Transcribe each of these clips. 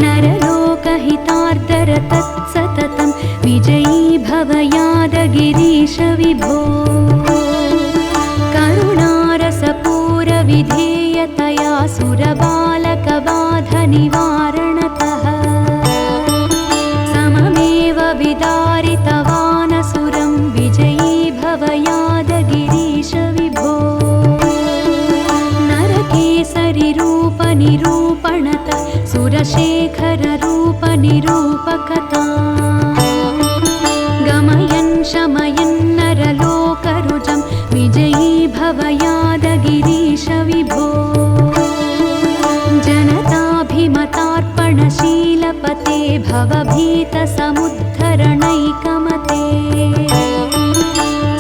नरलोकहितार्तरतत्सततं विजयी भव यादगिरीश विभो। करुणारसपूरविधेयतया सुरबालकबाधनिवारणतः सममेव विदारितवानसुरं विजयी भव यादगिरीश विभो। नरकेसरिरूपनिरूपणतः सुरशेखररूपनिरूपकता गमयन् शमयन् नरलोकरुजं विजयी भव यादगिरीश विभो। जनताभिमतार्पणशीलपते भवभीतसमुद्धरणैकमते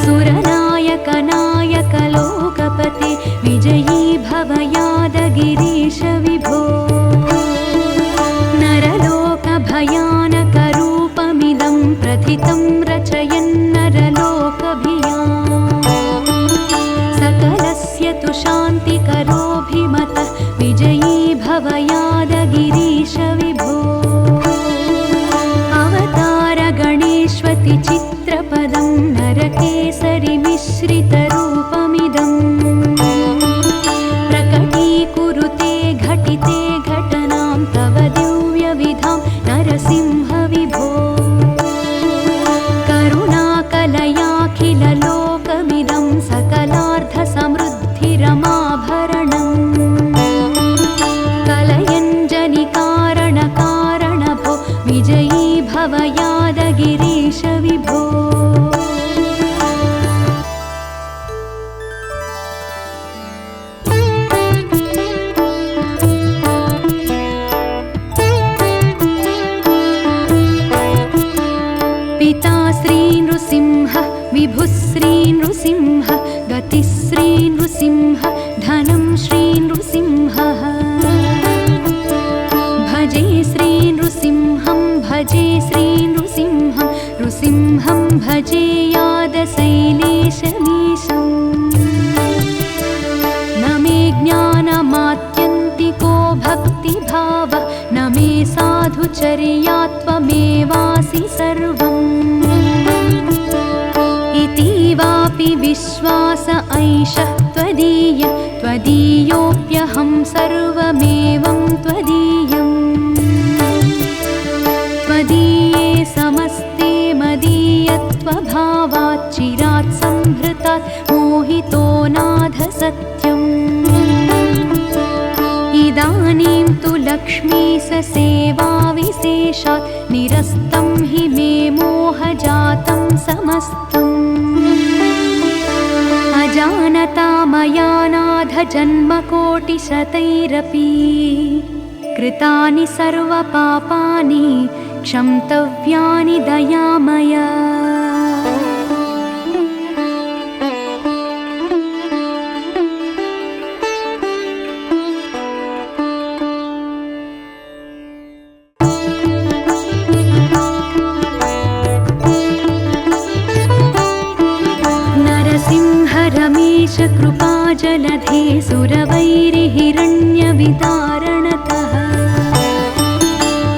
सुरनायकनायकलोकपते विजयी भव यादगिरीश विभो। नरलोकभयानकरूपमिदं प्रथितं रचयन्नरलोकभियाम् सकलस्य तु शान्तिकरोऽभिमतः विजयी भव यादगिरीश विभो। अवतारगणेष्वतिचित्रपदं नरकेसरिमिश्रितरूपमिदं प्रकटीकुरुते घटिते घटनां तव दिव्यविधां नरसिंह विभो। करुणाकलयाखिललोकमिदं सकलार्थसमृद्धिरमाभरणम् कलयञ्जनिकारणकारणभो विजयी भव यादगिरीश विभो। पिता श्री नृसिंह विभुः श्री नृसिंह गतिः श्री नृसिंह धनं श्री नृसिंहः। भजे श्री नृसिंहं भजे श्री नृसिंहं नृसिंहं भजे यादशैलेशमीशम्। न मे ज्ञानमात्यन्तिको भक्तिभावः न मे साधुचर्यात्वमेवासि सर्वम्। इतीवापि विश्वास ऐषः त्वदीय त्वदीयोऽप्यहं सर्वमेवं त्वदीयम्। त्वदीये समस्ते मदीयत्वभावात् चिरात् संहृतात् मोहितो नाथ सत्यम्। इदानीं तु लक्ष्मीश सेवाविशेषात् निरस्तं हि मे मोहजातं समस्तम्। अजानता मया नाथ जन्मकोटिशतैरपि कृतानि सर्वपापानि क्षन्तव्यानि दयामया। रमेश कृपाजलधे सुरवैरिहिरण्यविदारणतः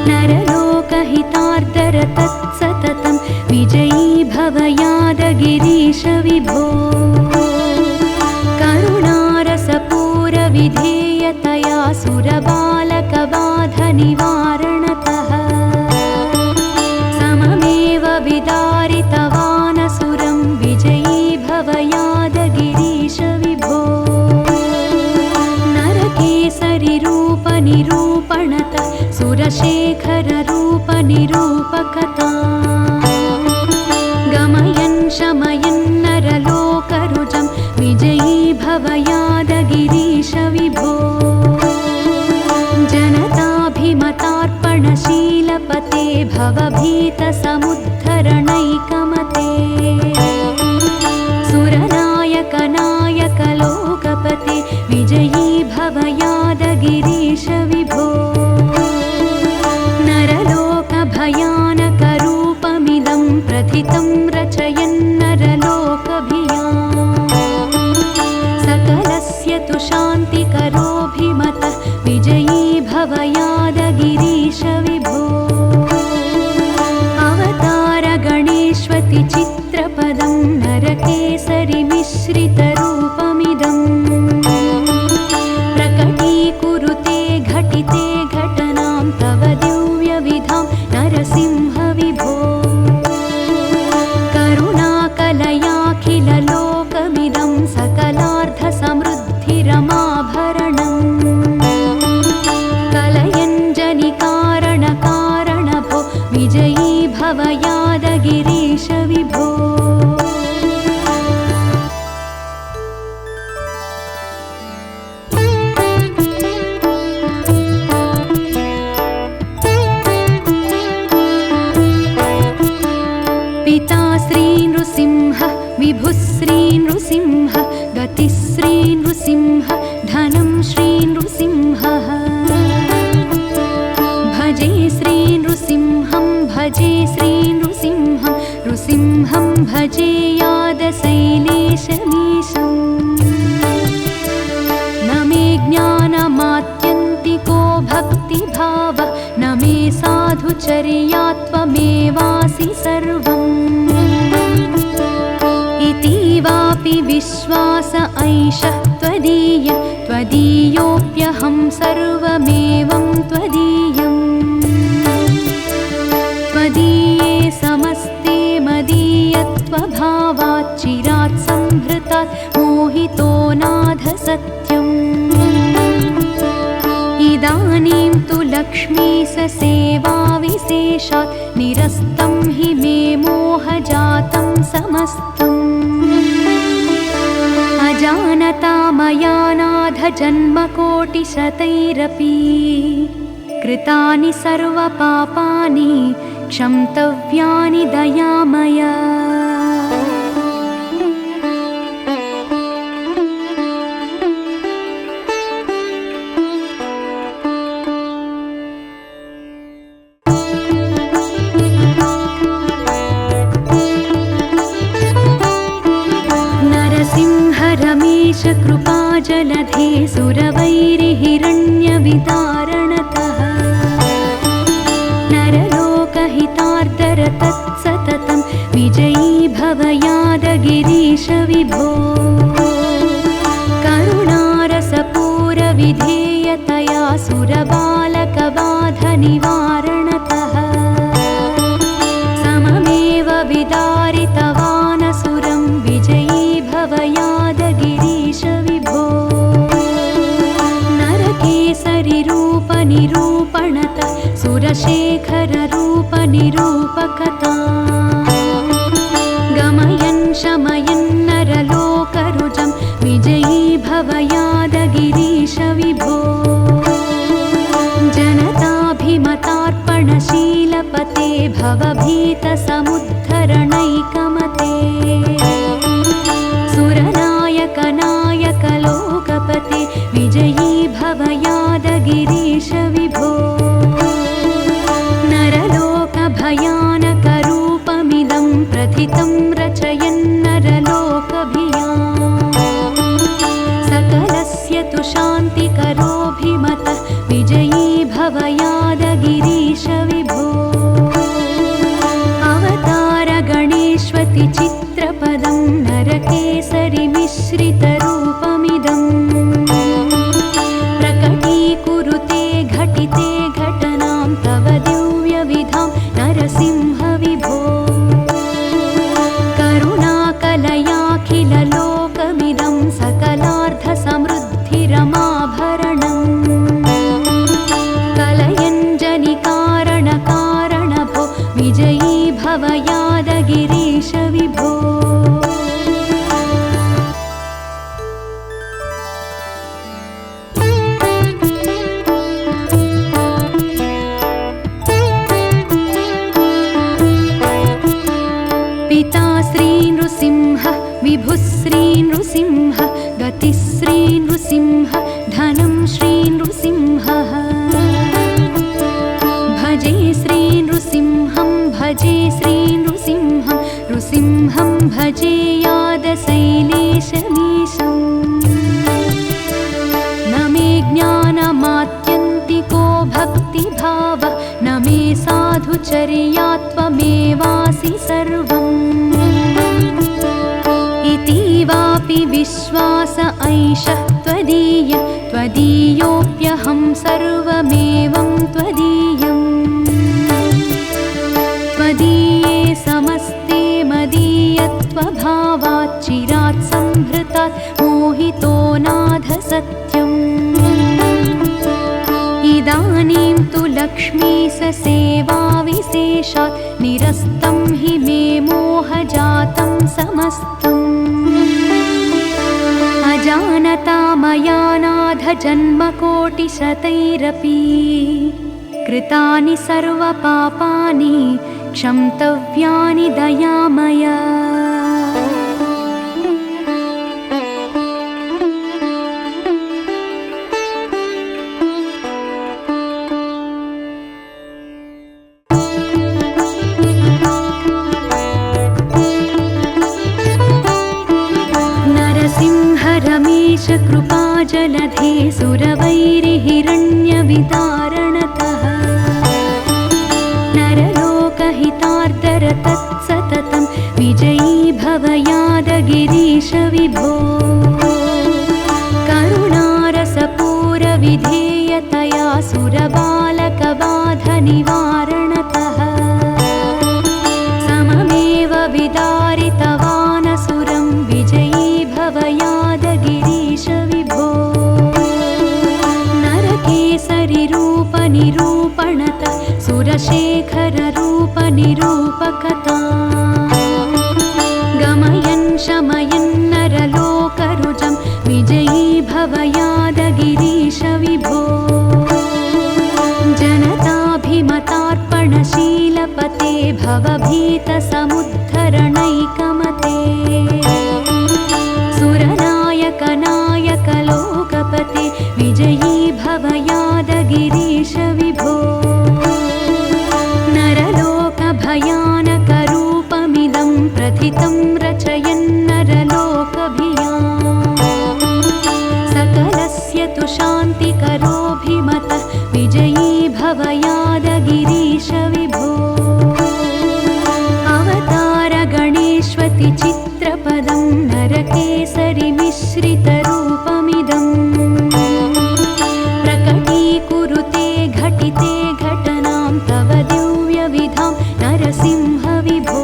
नरलोकहितार्तरतत्सततं विजयी भव यादगिरीश विभो। करुणारसपूरविधेयतया सुरबालकबाधनिवारणतः सममेव विदारितवानसुरं विजयी भव यादगिरीश विभो। नरकेसरिरूपनिरूपणतः सुरशेखररूपनिरूपकता गमयन् शमयन् नरलोकरुजं विजयी भव यादगिरीश विभो। जनताभिमतार्पणशीलपते भवभीतसमुद्धरणैकमते सुरनायकनायकलोकपते विजयी भव यादगिरीश विभो। नरलोकभयानकरूपमिदं प्रथितं रचयन्नरलोकभियाम् सकलस्य तु शान्तिकरोऽभिमतः विजयी भव यादगिरीश गिरीश विभो अवतार गणेष्वति चित्रपदं नरकेसरिमिश्रितरूपमिदम् प्रकटीकुरुते घटिते घटनां तव दिव्यविधां नरसिंह विभो करुणाकलयाखिललोकमिदं सकलार्थसमृद्धिरमाभरणम् कलयञ्जनिकारणकारणभो विजयी भव यादगिरीश विभो पिता श्री नृसिंह विभुः श्री नृसिंह गतिश्री नृसिंह धनं श्री नृसिंहः भजे श्री नृसिंहं भजे श्री नृसिंहं नृसिंहं भजे यादशैलेशमीशम् न मे ज्ञानमात्यन्तिको भक्तिभावः न मे साधुचर्यात्वमेवासि सर्वम् इतीवापि विश्वास ऐषः त्वदीय त्वदीयोऽप्यहं सर्वमेवं त्वदीयम् त्वदीये समस्ते मदीयत्वभावात् चिरात् संहृतात् मोहितो नाथ सत्यम् इदानीं तु लक्ष्मीश सेवाविशेषात् निरस्तं हि मे मोहजातं समस्तम् अजानता मया नाथ जन्मकोटिशतैरपि कृतानि सर्वपापानि क्षन्तव्यानि दयामया रमेश कृपाजलधे सुरवैरिहिरण्यविदारणतः नरलोकहितार्तर तत्सततं विजयी भव यादगिरीश विभो करुणारसपूरविधेयतया सुरबालकबाधनिवारणतः सममेव विदारितवानसुरं विजयी भव यादगिरीश विभो नरकेसरिरूपनिरूपणतः सुरशेखररूपनिरूपकथा गमयन् शमयन् नरलोकरुजं विजयी भव यादगिरीश विभो जनताभिमतार्पणशीलपते भवभीतसमुद्धरणैकमते सुरनायकनायकलोकपते विजयी भव यादगिरीश विभो नरलोकभयानकरूपमिदं प्रथितं रचयन्नरलोकभियाम् सकलस्य तु शान्तिकरोऽभिमतः विजयी भव यादगिरीश विभो अवतार गणेष्वति चित्रपदं नरकेसरिमिश्रितरूपमिदम् प्रकटीकुरुते घटिते घटनां तव दिव्यविधां नरसिंह विभो करुणाकलयाखिललोकमिदं सकलार्थसमृद्धिरमाभरणम् कलयञ्जनिकारणकारणभो विजयी भव यादगिरीश विभो पिता श्री नृसिंह विभुः श्री नृसिंह गतिश्री नृसिंह धनं श्री नृसिंहः भजे श्री नृसिंहं भजे श्री नृसिंहं नृसिंहं भजे यादशैलेशमीशम् न मे ज्ञानमात्यन्तिको भक्ति भक्तिभावः न मे साधुचर्यात्वमेवासि सर्वम् इति वापि विश्वास ऐषः त्वदीय त्वदीयोऽप्यहं सर्वमेवं त्वदीयम् त्वदीये समस्ते मदीयत्वभावात् चिरात् संहृतात् मोहितो नाथ सत्यम् इदानीं तु लक्ष्मीस सेवाविशेषात् निरस्तं हि मे मोहजातं समस्तम् अजानता मया नाथ जन्मकोटिशतैरपि कृतानि सर्वपापानि क्षन्तव्यानि दयामया रमेश कृपाजलधे सुरवैरिहिरण्यवितारणतः नरलोकहितार्दर तत्सततं विजयी भव यादगिरीश विभो करुणारसपूरविधेयतया सुरबालकबाधनिवारणतः सममेव विदारितवानसुरं विजयी भव यादगिरीश विभो नरकेसरिरूपनिरूपणत सुरशेखररूपनिरूपकता गमयन् शमयन् नरलोकरुजं विजयी भव यादगिरीश विभो जनताभिमतार्पणशीलपते भवभीतसमुद्धरणैकमते सुरनायकनायकलोकपते विजयी भव यादगिरीश विभो नरलोकभयानकरूपमिदं प्रथितं रचयन्नरलोकभियाम् सकलस्य तु शान्तिकरोऽभिमतः विजयी भव यादगिरीश विभो अवतारगणेष्वति चित्रपदं नरकेसरिमिश्रितरूपमिदं प्रकटीकुरुते घटिते घटनां तव दिव्यविधां नरसिंह विभो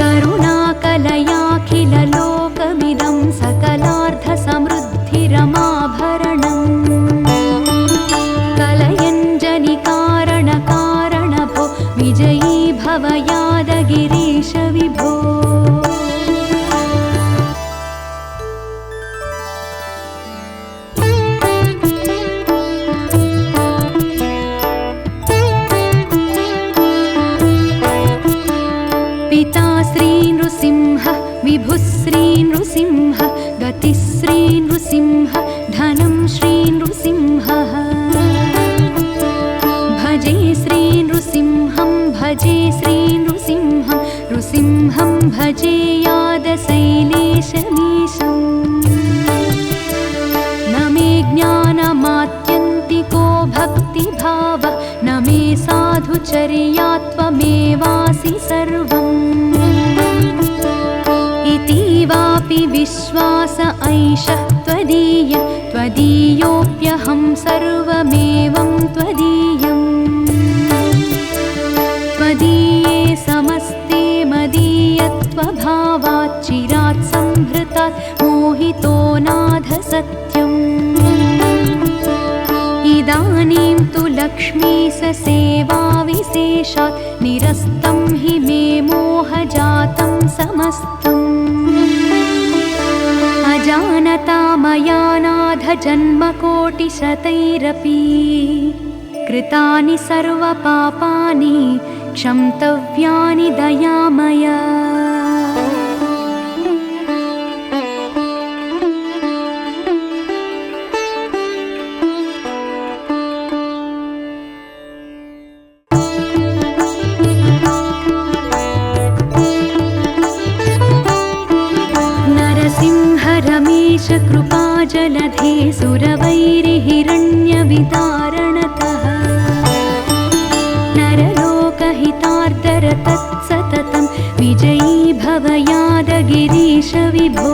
करुणाकलयाखिललोकमिदं सकलार्थसमृद्धिरमाभरणम् कलयञ्जनिकारणकारणभो विजयी भव यादगिरीश विभो पिता श्री नृसिंह विभुः श्री नृसिंह गतिः श्री नृसिंह धनं श्री नृसिंहः भजे श्री नृसिंहं भजे श्री नृसिंहं नृसिंहं भजे यादशैलेशमीशम् न मे ज्ञानमात्यन्तिको भक्तिभावः न मे साधुचर्यात्वमेवासि सर्वम् इति वापि विश्वास ऐषः त्वदीय त्वदीयोऽप्यहं सर्वमेवं त्वदीयम् त्वदीये समस्ते मदीयत्वभावात् चिरात् संहृतात् मोहितो नाथ सत्यम् इदानीं तु लक्ष्मीस सेवाविशेषात् निरस्तं हि मे मोहजातं समस्तम् अजानता मया नाथ जन्मकोटिशतैरपि कृतानि सर्वपापानि क्षन्तव्यानि दयामया रमेश कृपाजलधे सुरवैरिहिरण्यवितारणतः नरलोकहितार्दरतत्सततं विजयी भव यादगिरीश विभो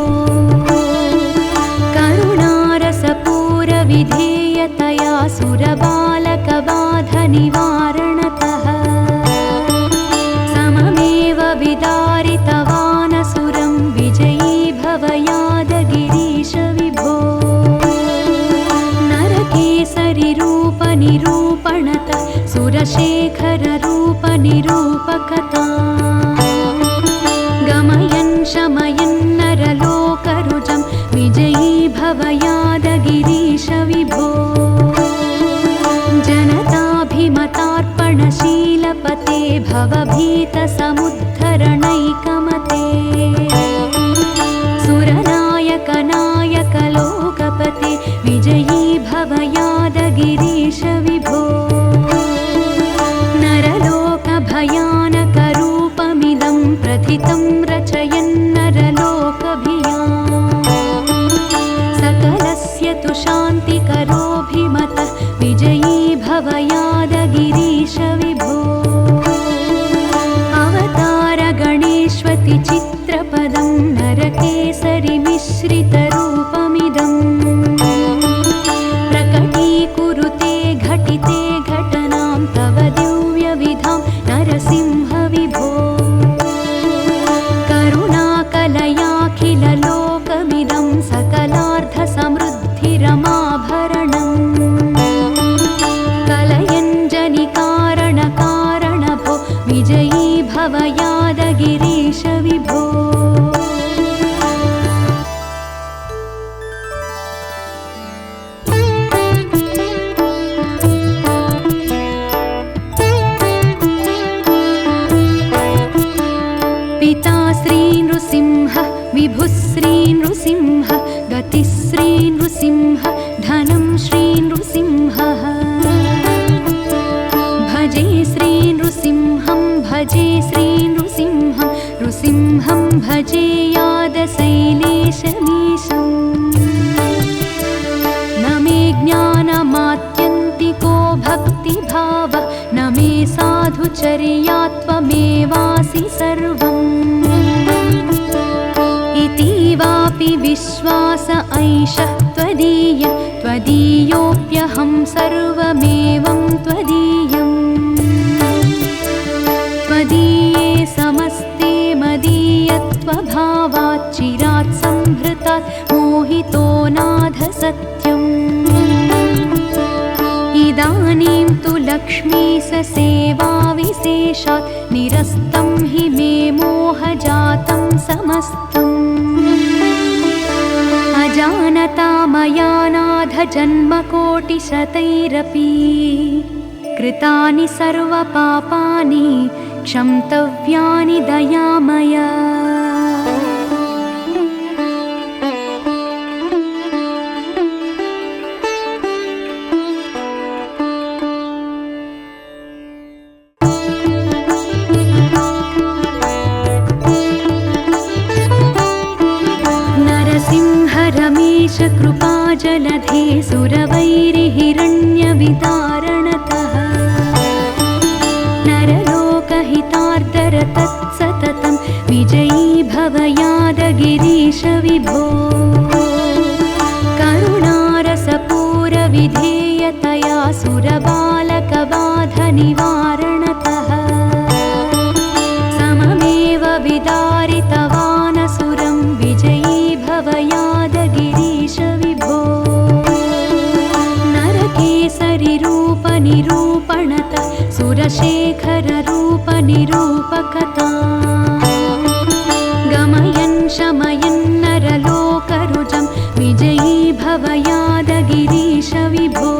करुणारसपूरविधेयतया सुरबालकबाधनिवारणतः सममेव विदारितवानसुरं विजयी भव यादगिरीश विभो नरकेसरिरूपनिरूपणतः सुरशेखररूपनिरूपकता गमयन् शमयन् नरलोकरुजं विजयी भव यादगिरीश विभो जनताभिमतार्पणशीलपते भवभीतसमुद्धरणैकमते सुरनायकनायकलोकपते विजयी भव यादगिरीश विभो नरलोकभयानकरूपमिदं प्रथितं रचयन्नरलोकभियाम् सकलस्य तु शान्तिकरोऽभिमतः विजयी भव यादगिरीश विभो अवतारगणेष्वति चित्रपदं नरकेसरिमिश्रितरूपमिदम् प्रकटीकुरुते घटिते घटनां तव दिव्यविधां नरसिंह विभो करुणाकलयाखिललोकमिदं सकलार्थसमृद्धिरमाभरणम् कलयञ्जनिकारणकारणभो विजयी भव यादगिरीश विभो पिता श्री नृसिंह विभुः श्री नृसिंह गतिः श्री नृसिंह धनं श्री नृसिंहः भजे श्री नृसिंहं भजे श्री नृसिंहं नृसिंहं भजे यादशैलेशमीशम् न मे ज्ञानमात्यन्तिको भक्तिभावः न मे साधुचर्यात्वमेवासि सर्वम् इतीवापि विश्वास ऐषः त्वदीय त्वदीयोऽप्यहं सर्वमेवं त्वदीयम् त्वदीये समस्ते मदीयत्वभावात् चिरात् संहृतात् मोहितो नाथ सत्यम् इदानीं तु लक्ष्मीश सेवाविशेषात् निरस्तं हि मे मोहजातं समस्तम् अजानता मया नाथ जन्मकोटिशतैरपि कृतानि सर्वपापानि क्षन्तव्यानि दयामया रमेश कृपाजलधे सुरवैरिहिरण्यवितारणतः नरलोकहितार्दरतत्सततं विजयी भव यादगिरीश विभो करुणारसपूरविधेयतया सुरबालकबाधनिवारणतः सममेव विदारितवानसुरं विजयी भव यादगिरीश विभो नरकेसरिरूपनिरूपणतः सुरशेखररूपनिरूपकता गमयन् शमयन् नरलोकरुजं विजयी भव यादगिरीश विभो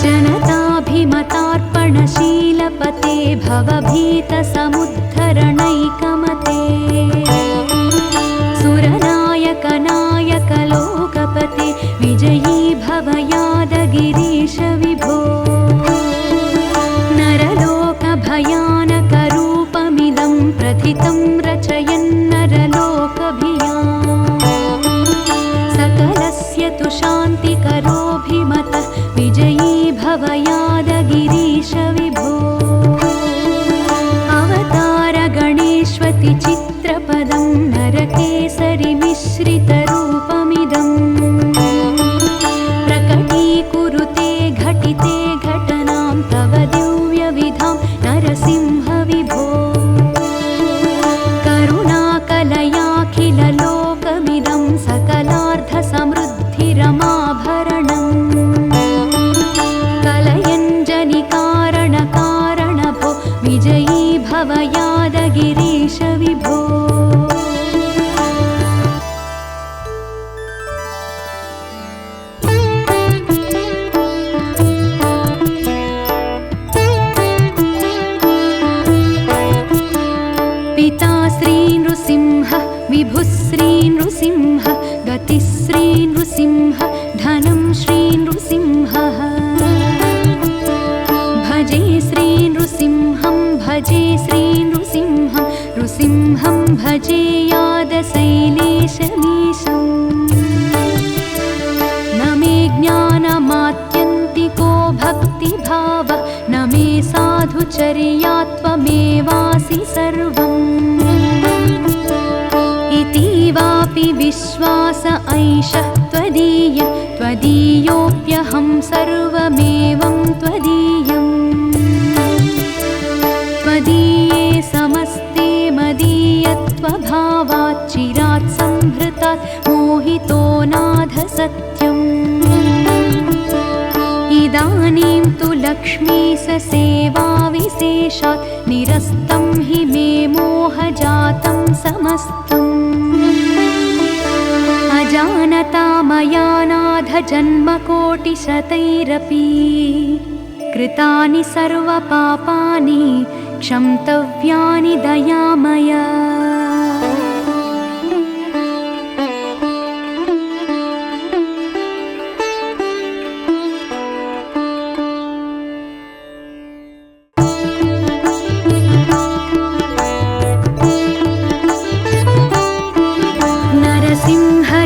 जनताभिमतार्पणशीलपते भवभीतसमुद्धरणैकमते सुरनायकनायकलोकपते विजयी भव यादगिरीश विभो नरलोकभयानकरूपमिदं प्रथितं रचयन्नरलोकभियाम् सकलस्य तु शान्तिकरोऽभिमतः विजयी भव यादगिरीश विभो भजे श्रीनृसिंहं नृसिंहं भजे यादशैलेशमीशम् न मे ज्ञानमात्यन्तिको भक्तिभावः न मे साधुचर्यात्वमेवासि सर्वम् इतीवापि विश्वास ऐषः त्वदीय त्वदीयोऽप्यहं सर्वमेवं त्वदीयम् त्वदीये समस्ते मदीयत्वभावात् चिरात् संहृतात् मोहितो नाथ सत्यम् इदानीं तु लक्ष्मीश सेवाविशेषात् निरस्तं हि मे मोहजातं समस्तम् अजानता मया नाथ जन्मकोटिशतैरपि कृतानि सर्वपापानि क्षन्तव्यानि दयामया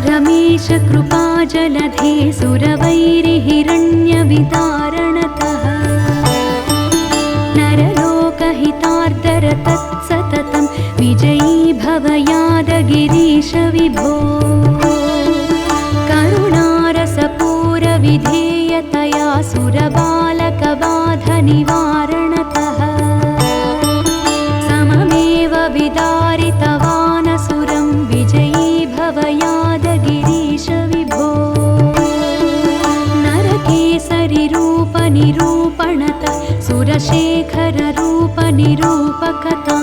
रमेश कृपाजलधे सुरवैरिहिरण्यवितारणतः नरलोकहितार्दर तत्सततं विजयी भव यादगिरीश विभो करुणारसपूरविधेयतया सुरबालकबाधनिवारणतः सममेव विदारितवानसुरं विजयी भव यादगिरीश विभो नरकेसरिरूपनिरूपणत सुरशेखररूपनिरूपकता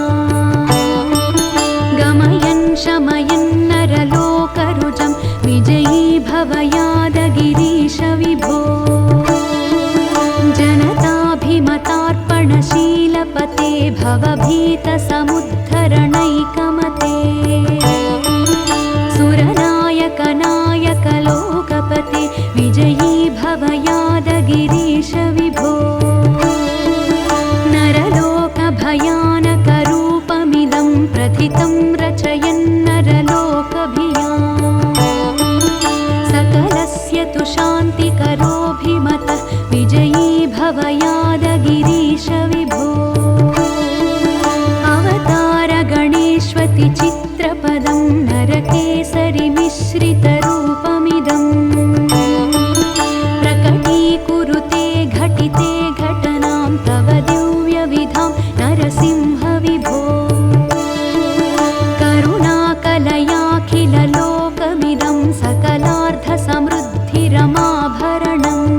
गमयन् शमयन् नरलोकरुजं विजयी भव यादगिरीश विभो जनताभिमतार्पणशीलपते भवभीतसमुद्धरणैकमते सुरनायकनायकलोकपते विजयी भव यादगिरीश विभो नरलोकभयानकरूपमिदं प्रथितं रचयन्नरलोकभियाम् सकलस्य तु शान्तिकरोऽभिमतः विजयी भव यादगिरीश विभो अवतारगणेष्वति चित्रपदं नरकेसरिमिश्रितरूपमिदं प्रकटीकुरुते घटिते घटनां तव दिव्यविधां नरसिंह विभो करुणाकलयाखिललोकमिदं सकलार्थसमृद्धिरमाभरणम्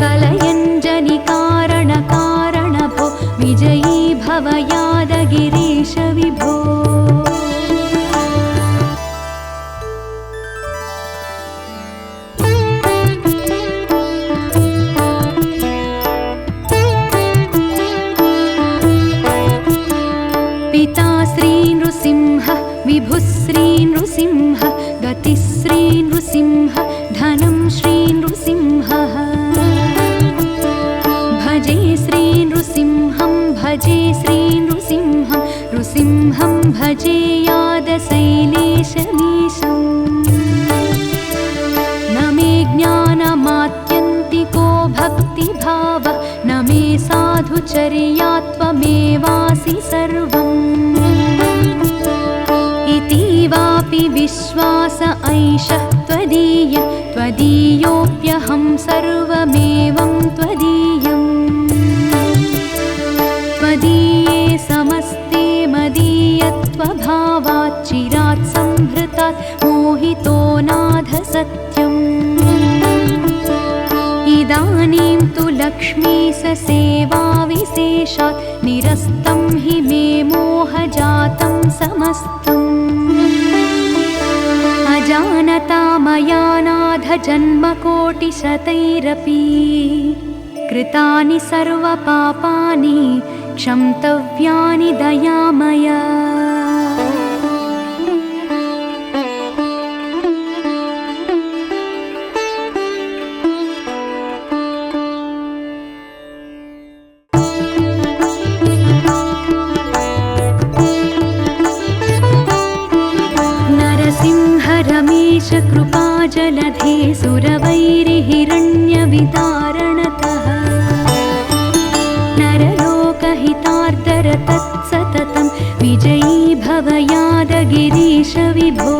कलयञ्जनिकारणकारणभो विजयी भव यादगिरीश विभो पिता श्रीनृसिंह विभुः श्रीनृसिंह गतिः श्रीनृसिंह धनं श्रीनृसिंहः भजे श्रीनृसिंहं भजे श्रीनृसिंहं नृसिंहं भजे यादशैलेशमीशम् न मे ज्ञानमात्यन्तिको भक्तिभावः न मे साधुचर्यात्वमेवासि सर्वम् इतीवापि विश्वास ऐषः त्वदीय त्वदीयोऽप्यहं सर्वमेवं त्वदीयम् त्वदीये समस्ते मदीयत्वभावात् चिरात् संहृतात् मोहितो नाथ सत्यम् इदानीं तु लक्ष्मीश सेवाविशेषात् निरस्तं हि मे मोहजातं समस्तम् अजानता मया नाथ जन्मकोटिशतैरपि कृतानि सर्वपापानि क्षन्तव्यानि दयामया समुद्धर तत्सततं विजयी भव यादगिरीश विभो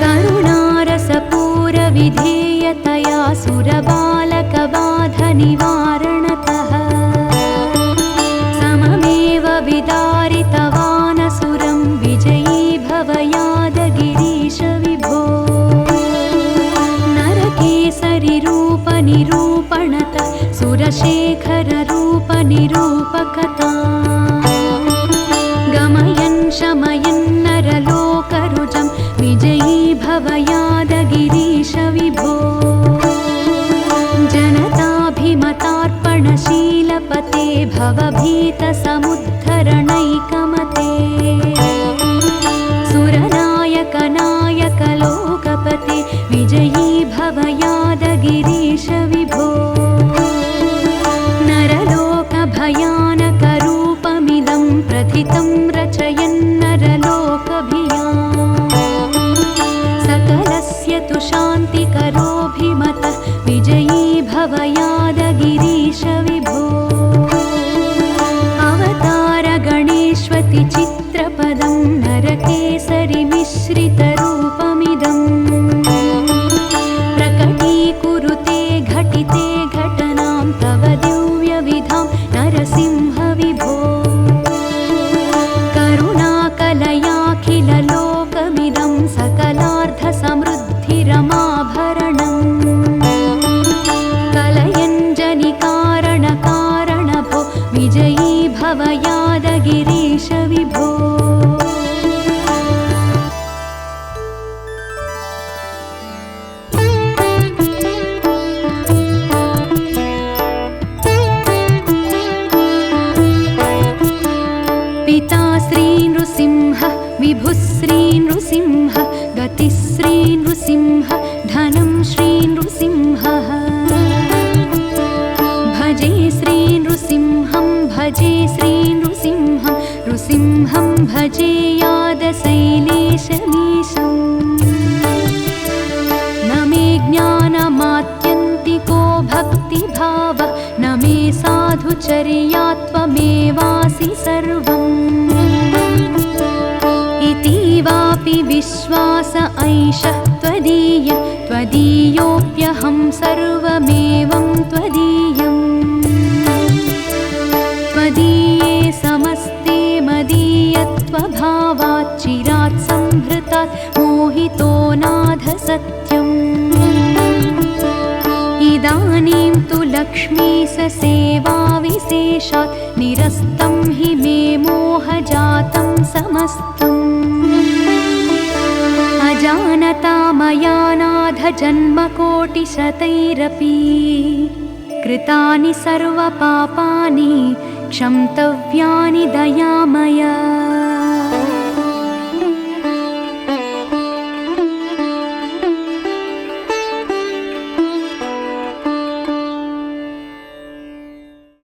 करुणारसपूरविधेयतया सुरबालकबाधनिवारणतः सममेव विदारितवानसुरं विजयी भव यादगिरीश विभो नरकेसरिरूपनिरूपणतः सुरशेखररूपनिरूपकथा गमयन् शमयन् नरलोकरुजं विजयी भव यादगिरीश विभो जनताभिमतार्पणशीलपते भवभीतसमुद्धरणैकमते सुरनायकनायकलोकपते विजयी भव यादगिरीश विभो नरलोकभयानकरूपमिदं प्रथितं रचयन्नरलोकभियाम् सकलस्य तु शान्तिकरोऽभिमतः विजयी भव यादगिरीश विभो अवतारगणेष्वति चित्रपदं नरकेसरिमिश्रितरूपमिदम् प्रकटीकुरुते घटिते घटनां तव दिव्यविधां नरसिंह विभो करुणाकलयाखिललोकमिदं सकलार्थसमृद्धिरमाभरणम् कलयञ्जनिकारणकारणभो विजयी भव यादगिरीश विभो पिता श्री नृसिंह विभुः श्री नृसिंह गतिः श्री नृसिंह धनं श्री नृसिंहः भजे श्री नृसिंहं भजे श्री नृसिंहं नृसिंहं भजे यादशैलेशमीशम् न मे ज्ञानमात्यन्तिको भक्तिभावः न मे साधुचर्या त्वमेवासि सर्वम् इतीवापि विश्वास ऐषः त्वदीय त्वदीयोऽप्यहं सर्वमेवं त्वदीयम् त्वदीये समस्ते मदीयत्वभावात् चिरात् संहृतात् मोहितो नाथ सत्यम् इदानीं तु लक्ष्मीश सेवाविशेषात् निरस्तं हि मे मोहजातं समस्तम् अजानता मया नाथ जन्मकोटिशतैरपि कृतानि सर्वपापानि क्षन्तव्यानि दयामय।